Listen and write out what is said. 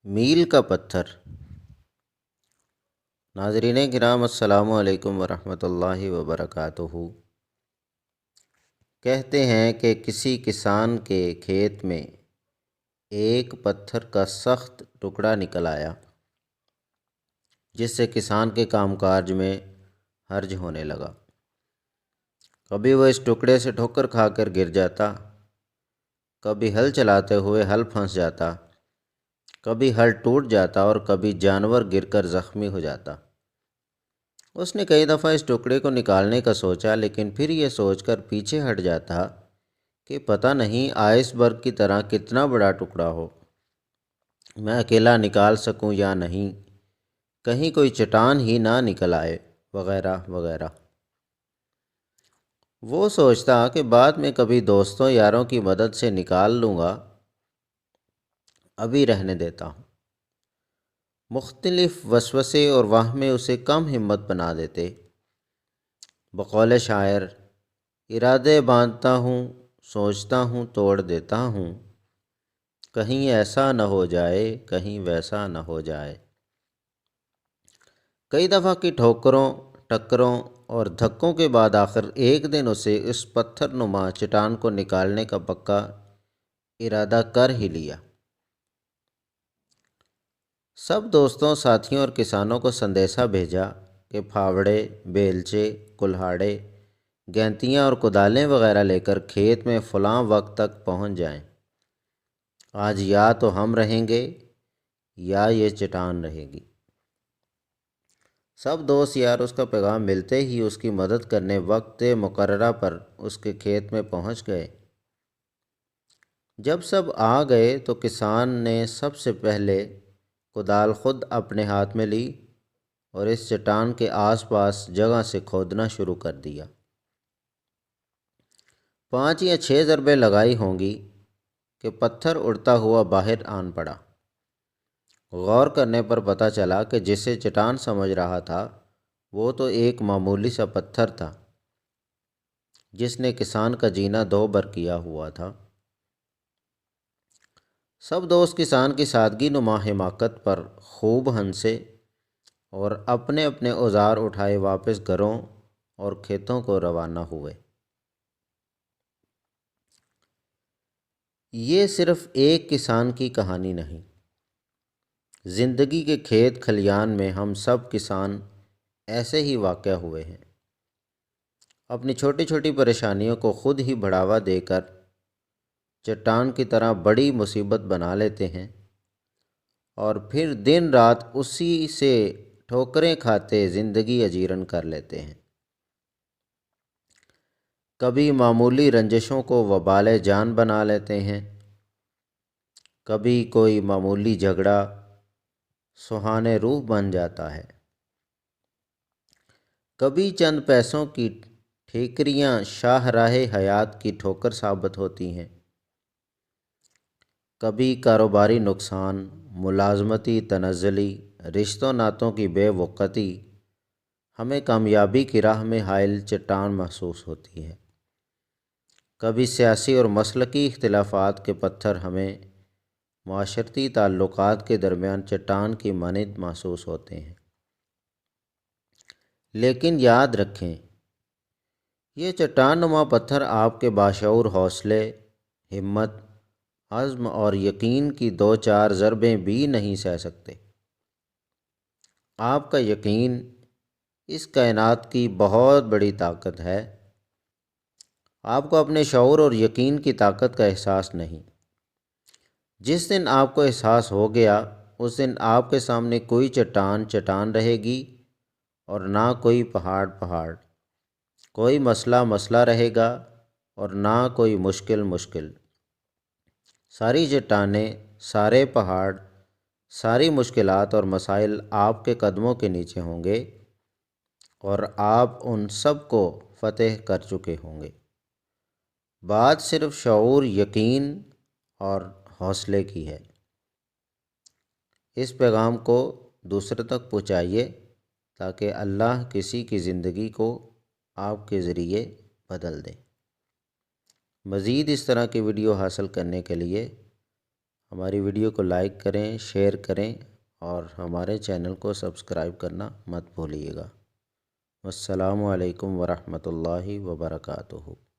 میل کا پتھر۔ ناظرین کرام، السلام علیکم ورحمۃ اللہ وبرکاتہ۔ کہتے ہیں کہ کسی کسان کے کھیت میں ایک پتھر کا سخت ٹکڑا نکل آیا، جس سے کسان کے کام کاج میں حرج ہونے لگا۔ کبھی وہ اس ٹکڑے سے ٹھوکر کھا کر گر جاتا، کبھی ہل چلاتے ہوئے ہل پھنس جاتا، کبھی ہل ٹوٹ جاتا اور کبھی جانور گر کر زخمی ہو جاتا۔ اس نے کئی دفعہ اس ٹکڑے کو نکالنے کا سوچا، لیکن پھر یہ سوچ کر پیچھے ہٹ جاتا کہ پتہ نہیں آئس برگ کی طرح کتنا بڑا ٹکڑا ہو، میں اکیلا نکال سکوں یا نہیں، کہیں کوئی چٹان ہی نہ نکل آئے، وغیرہ وغیرہ۔ وہ سوچتا کہ بعد میں کبھی دوستوں یاروں کی مدد سے نکال لوں گا، ابھی رہنے دیتا ہوں۔ مختلف وسوسے اور وہمے اسے کم ہمت بنا دیتے۔ بقول شاعر، ارادے باندھتا ہوں، سوچتا ہوں توڑ دیتا ہوں، کہیں ایسا نہ ہو جائے، کہیں ویسا نہ ہو جائے۔ کئی دفعہ کی ٹھوکروں، ٹکروں اور دھکوں کے بعد آخر ایک دن اسے اس پتھر نما چٹان کو نکالنے کا پکا ارادہ کر ہی لیا۔ سب دوستوں، ساتھیوں اور کسانوں کو سندیسہ بھیجا کہ پھاوڑے، بیلچے، کلہاڑے، گینتیاں اور کدالیں وغیرہ لے کر کھیت میں فلاں وقت تک پہنچ جائیں۔ آج یا تو ہم رہیں گے یا یہ چٹان رہے گی۔ سب دوست یار اس کا پیغام ملتے ہی اس کی مدد کرنے وقت مقررہ پر اس کے کھیت میں پہنچ گئے۔ جب سب آ گئے تو کسان نے سب سے پہلے کدال خود اپنے ہاتھ میں لی اور اس چٹان کے آس پاس جگہ سے کھودنا شروع کر دیا۔ 5 یا 6 ضربیں لگائی ہوں گی کہ پتھر اڑتا ہوا باہر آن پڑا۔ غور کرنے پر پتہ چلا کہ جسے چٹان سمجھ رہا تھا وہ تو ایک معمولی سا پتھر تھا، جس نے کسان کا جینا دو بر کیا ہوا تھا۔ سب دوست کسان کی سادگی نما حماقت پر خوب ہنسے اور اپنے اپنے اوزار اٹھائے واپس گھروں اور کھیتوں کو روانہ ہوئے۔ یہ صرف ایک کسان کی کہانی نہیں، زندگی کے کھیت کھلیان میں ہم سب کسان ایسے ہی واقع ہوئے ہیں۔ اپنی چھوٹی چھوٹی پریشانیوں کو خود ہی بڑھاوا دے کر چٹان کی طرح بڑی مصیبت بنا لیتے ہیں اور پھر دن رات اسی سے ٹھوکریں کھاتے زندگی اجیرن کر لیتے ہیں۔ کبھی معمولی رنجشوں کو وبال جان بنا لیتے ہیں، کبھی کوئی معمولی جھگڑا سہانے روح بن جاتا ہے، کبھی چند پیسوں کی ٹھیکریاں شاہراہ حیات کی ٹھوکر ثابت ہوتی ہیں، کبھی کاروباری نقصان، ملازمتی تنزلی، رشتوں ناتوں کی بے وقتی ہمیں کامیابی کی راہ میں حائل چٹان محسوس ہوتی ہے، کبھی سیاسی اور مسلکی اختلافات کے پتھر ہمیں معاشرتی تعلقات کے درمیان چٹان کی مانند محسوس ہوتے ہیں۔ لیکن یاد رکھیں، یہ چٹان نما پتھر آپ کے باشعور حوصلے، ہمت، عزم اور یقین کی 2-4 ضربیں بھی نہیں سہ سکتے۔ آپ کا یقین اس کائنات کی بہت بڑی طاقت ہے۔ آپ کو اپنے شعور اور یقین کی طاقت کا احساس نہیں۔ جس دن آپ کو احساس ہو گیا، اس دن آپ کے سامنے کوئی چٹان چٹان رہے گی اور نہ کوئی پہاڑ پہاڑ، کوئی مسئلہ مسئلہ رہے گا اور نہ کوئی مشکل مشکل۔ ساری چٹانیں، سارے پہاڑ، ساری مشکلات اور مسائل آپ کے قدموں کے نیچے ہوں گے اور آپ ان سب کو فتح کر چکے ہوں گے۔ بات صرف شعور، یقین اور حوصلے کی ہے۔ اس پیغام کو دوسروں تک پہنچائیے تاکہ اللہ کسی کی زندگی کو آپ کے ذریعے بدل دے۔ مزید اس طرح کی ویڈیو حاصل کرنے کے لیے ہماری ویڈیو کو لائک کریں، شیئر کریں اور ہمارے چینل کو سبسکرائب کرنا مت بھولیے گا۔ السلام علیکم ورحمۃ اللہ وبرکاتہ۔